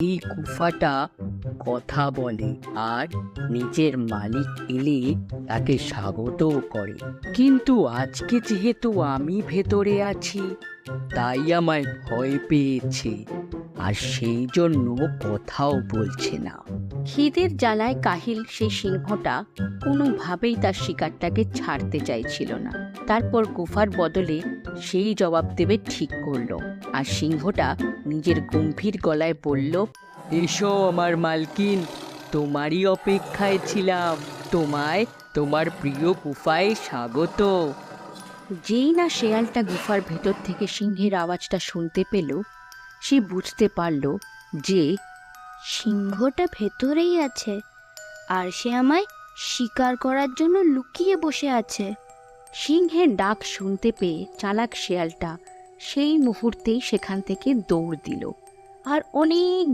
এই গুফাটা কথা বলে আর নিজের মালিক এলে তাকে স্বাগতও করে। কিন্তু আজকে যেহেতু আমি ভেতরে আছি, তাই আমায় ভয় পেয়েছে আর সেই জন্য কথাও বলছে না। খিদের জ্বালায় কাহিল সেই সিংহটা কোনোভাবেই তার শিকারটাকে ছাড়তে চাইছিল না। তারপর গুফার বদলে সেই জবাব দেবে ঠিক করলো, আর সিংহটা নিজের গম্ভীর গলায় বলল, এসো আমার মালকিন, তোমারই অপেক্ষায় ছিলাম। তোমায় তোমার প্রিয় গুফায় স্বাগত। যেই না শেয়ালটা গুফার ভেতর থেকে সিংহের আওয়াজটা শুনতে পেল, সে বুঝতে পারল যে সিংহটা ভেতরেই আছে আর সে আমায় শিকার করার জন্য লুকিয়ে বসে আছে। সিংহের ডাক শুনতে পেয়ে চালাক শেয়ালটা সেই মুহূর্তেই সেখান থেকে দৌড় দিল আর অনেক